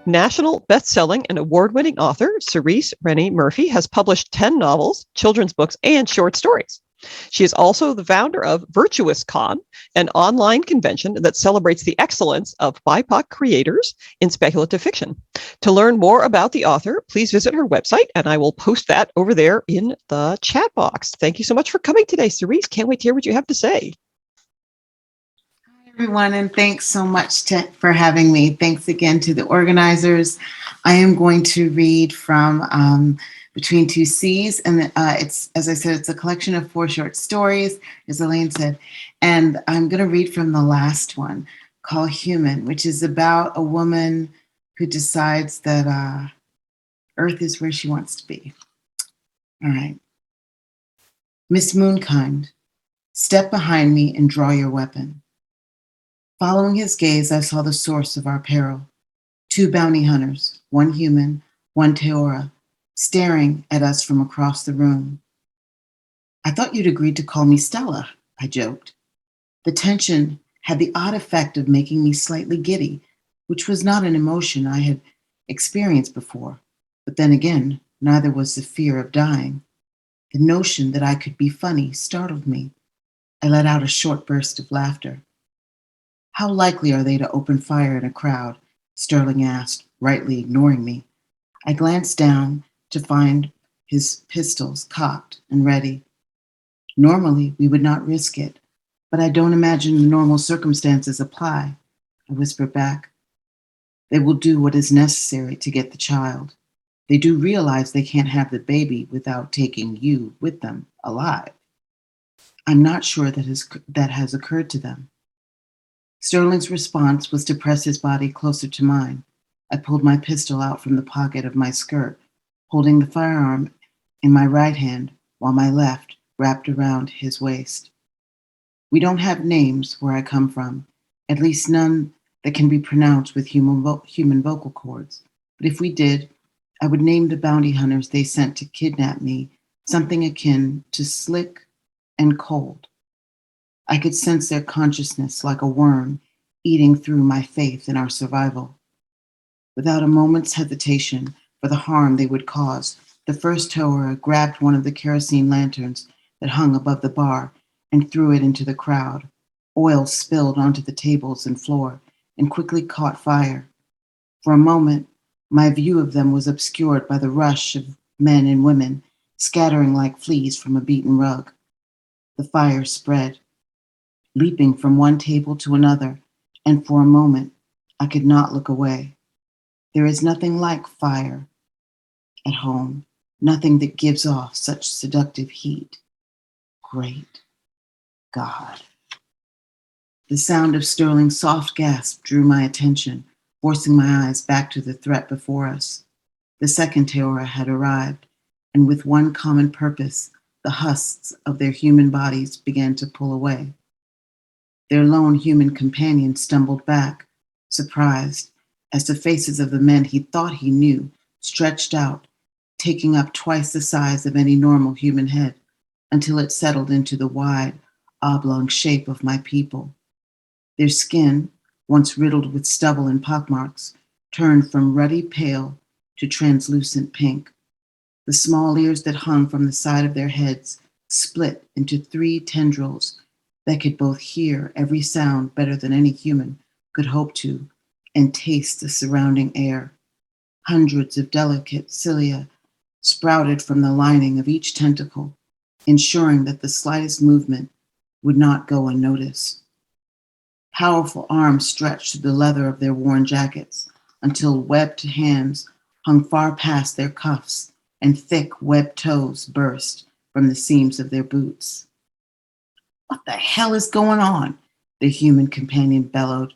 National best-selling and award-winning author Cerece Rennie Murphy has published 10 novels, children's books, and short stories. She is also the founder of Virtuous Con, an online convention that celebrates the excellence of BIPOC creators in speculative fiction. To learn more about the author, please visit her website, and I will post that over there in the chat box. Thank you so much for coming today, Cerece. Can't wait to hear what you have to say. Everyone, and thanks so much for having me. Thanks again to the organizers. I am going to read from Between Two Seas, and it's, as I said, it's a collection of 4 short stories, as Elaine said, and I'm going to read from the last one, called Human, which is about a woman who decides that Earth is where she wants to be. All right. Miss Moonkind, step behind me and draw your weapon. Following his gaze, I saw the source of our peril. 2 bounty hunters, 1 human, 1 Teora, staring at us from across the room. I thought you'd agreed to call me Stella, I joked. The tension had the odd effect of making me slightly giddy, which was not an emotion I had experienced before. But then again, neither was the fear of dying. The notion that I could be funny startled me. I let out a short burst of laughter. How likely are they to open fire in a crowd? Sterling asked, rightly ignoring me. I glanced down to find his pistols cocked and ready. Normally, we would not risk it, but I don't imagine the normal circumstances apply, I whispered back. They will do what is necessary to get the child. They do realize they can't have the baby without taking you with them alive. I'm not sure that has occurred to them. Sterling's response was to press his body closer to mine. I pulled my pistol out from the pocket of my skirt, holding the firearm in my right hand while my left wrapped around his waist. We don't have names where I come from, at least none that can be pronounced with human vocal cords. But if we did, I would name the bounty hunters they sent to kidnap me something akin to Slick and Cold. I could sense their consciousness like a worm eating through my faith in our survival. Without a moment's hesitation for the harm they would cause, the first Teora grabbed one of the kerosene lanterns that hung above the bar and threw it into the crowd. Oil spilled onto the tables and floor and quickly caught fire. For a moment, my view of them was obscured by the rush of men and women scattering like fleas from a beaten rug. The fire spread, leaping from one table to another, and for a moment, I could not look away. There is nothing like fire at home, nothing that gives off such seductive heat. Great God. The sound of Sterling's soft gasp drew my attention, forcing my eyes back to the threat before us. The second Teora had arrived, and with one common purpose, the husks of their human bodies began to pull away. Their lone human companion stumbled back, surprised, as the faces of the men he thought he knew stretched out, taking up twice the size of any normal human head, until it settled into the wide, oblong shape of my people. Their skin, once riddled with stubble and pockmarks, turned from ruddy pale to translucent pink. The small ears that hung from the side of their heads split into 3 tendrils that could both hear every sound better than any human could hope to and taste the surrounding air. Hundreds of delicate cilia sprouted from the lining of each tentacle, ensuring that the slightest movement would not go unnoticed. Powerful arms stretched through the leather of their worn jackets until webbed hands hung far past their cuffs and thick webbed toes burst from the seams of their boots. What the hell is going on? The human companion bellowed,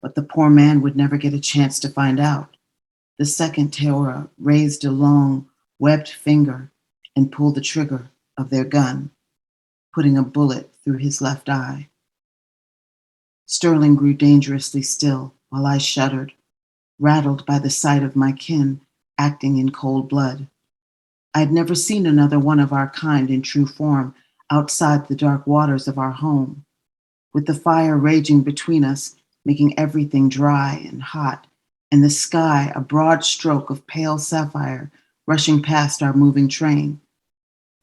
but the poor man would never get a chance to find out. The second Teora raised a long, webbed finger and pulled the trigger of their gun, putting a bullet through his left eye. Sterling grew dangerously still while I shuddered, rattled by the sight of my kin acting in cold blood. I had never seen another one of our kind in true form outside the dark waters of our home. With the fire raging between us, making everything dry and hot, and the sky a broad stroke of pale sapphire rushing past our moving train.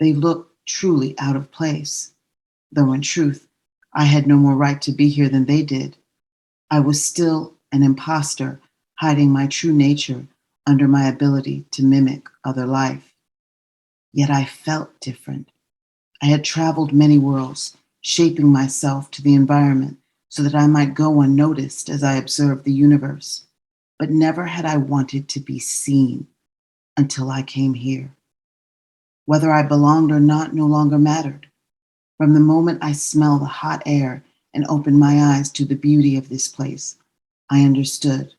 They looked truly out of place, though in truth, I had no more right to be here than they did. I was still an imposter, hiding my true nature under my ability to mimic other life. Yet I felt different. I had traveled many worlds, shaping myself to the environment so that I might go unnoticed as I observed the universe. But never had I wanted to be seen until I came here. Whether I belonged or not no longer mattered. From the moment I smelled the hot air and opened my eyes to the beauty of this place, I understood.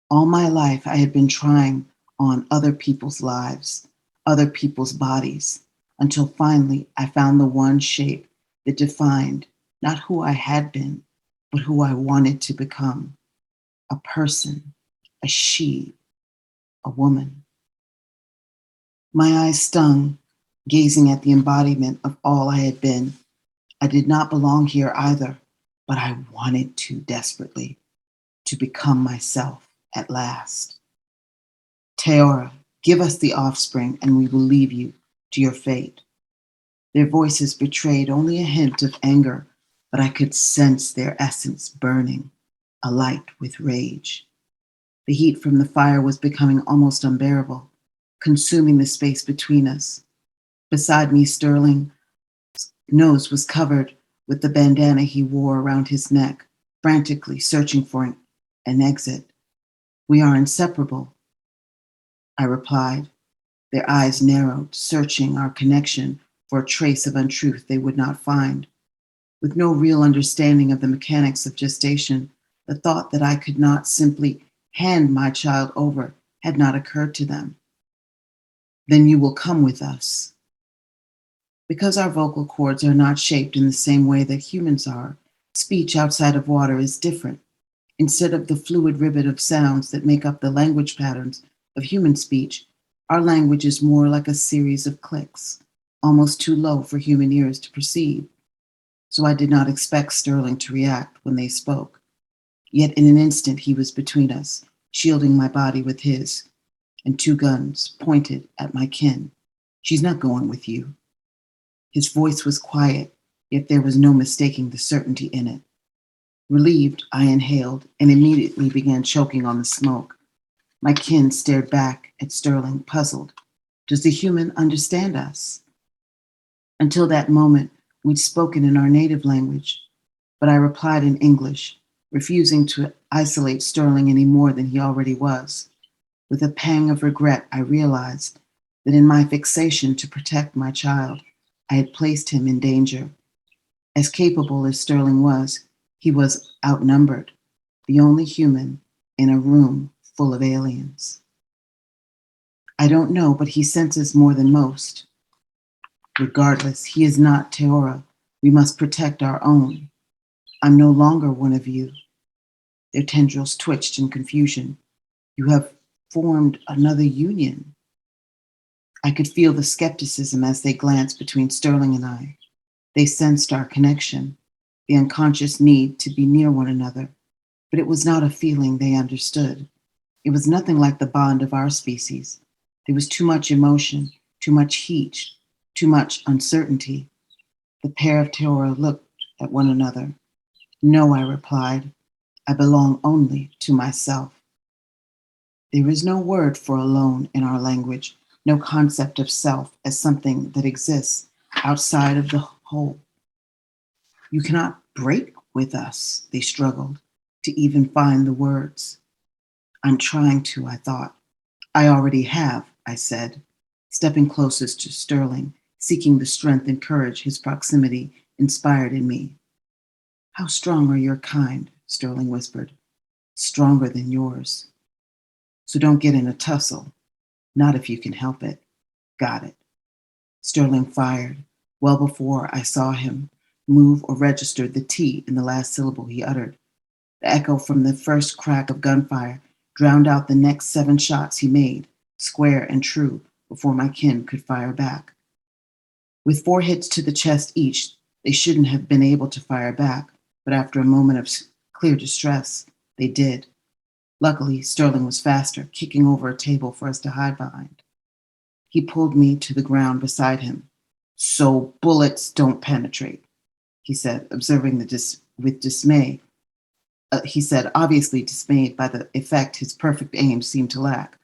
All my life, I had been trying on other people's lives, other people's bodies, until finally I found the one shape that defined not who I had been, but who I wanted to become. A person, a she, a woman. My eyes stung, gazing at the embodiment of all I had been. I did not belong here either, but I wanted to desperately, to become myself at last. Teora, give us the offspring and we will leave you to your fate. Their voices betrayed only a hint of anger, but I could sense their essence burning, alight with rage. The heat from the fire was becoming almost unbearable, consuming the space between us. Beside me, Sterling's nose was covered with the bandana he wore around his neck, frantically searching for an exit. We are inseparable, I replied. Their eyes narrowed, searching our connection for a trace of untruth they would not find. With no real understanding of the mechanics of gestation, the thought that I could not simply hand my child over had not occurred to them. Then you will come with us. Because our vocal cords are not shaped in the same way that humans are, speech outside of water is different. Instead of the fluid ribbon of sounds that make up the language patterns of human speech, our language is more like a series of clicks, almost too low for human ears to perceive. So I did not expect Sterling to react when they spoke. Yet in an instant he was between us, shielding my body with his, and two guns pointed at my kin. She's not going with you. His voice was quiet, yet there was no mistaking the certainty in it. Relieved, I inhaled and immediately began choking on the smoke. My kin stared back at Sterling, puzzled. Does the human understand us? Until that moment, we'd spoken in our native language, but I replied in English, refusing to isolate Sterling any more than he already was. With a pang of regret, I realized that in my fixation to protect my child, I had placed him in danger. As capable as Sterling was, he was outnumbered, the only human in a room full of aliens. I don't know, but he senses more than most. Regardless, he is not Teora. We must protect our own. I'm no longer one of you. Their tendrils twitched in confusion. You have formed another union. I could feel the skepticism as they glanced between Sterling and I. They sensed our connection, the unconscious need to be near one another, but it was not a feeling they understood. It was nothing like the bond of our species. There was too much emotion, too much heat, too much uncertainty. The pair of Teora looked at one another. No, I replied. I belong only to myself. There is no word for alone in our language, no concept of self as something that exists outside of the whole. You cannot break with us, they struggled, to even find the words. I'm trying to, I thought. I already have, I said, stepping closest to Sterling, seeking the strength and courage his proximity inspired in me. How strong are your kind, Sterling whispered. Stronger than yours. So don't get in a tussle. Not if you can help it. Got it. Sterling fired, well before I saw him move or register the T in the last syllable he uttered. The echo from the first crack of gunfire drowned out the next 7 shots he made, square and true, before my kin could fire back. With 4 hits to the chest each, they shouldn't have been able to fire back, but after a moment of clear distress, they did. Luckily, Sterling was faster, kicking over a table for us to hide behind. He pulled me to the ground beside him. "So bullets don't penetrate," he said, observing with dismay. He said, obviously dismayed by the effect his perfect aim seemed to lack.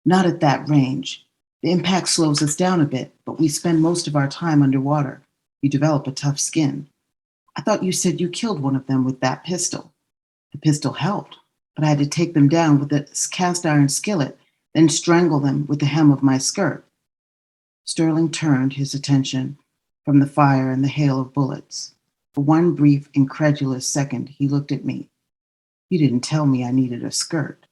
"Not at that range. The impact slows us down a bit, but we spend most of our time underwater. You develop a tough skin. I thought you said you killed one of them with that pistol." "The pistol helped, but I had to take them down with a cast iron skillet, then strangle them with the hem of my skirt." Sterling turned his attention from the fire and the hail of bullets. For one brief, incredulous second, he looked at me. "You didn't tell me I needed a skirt."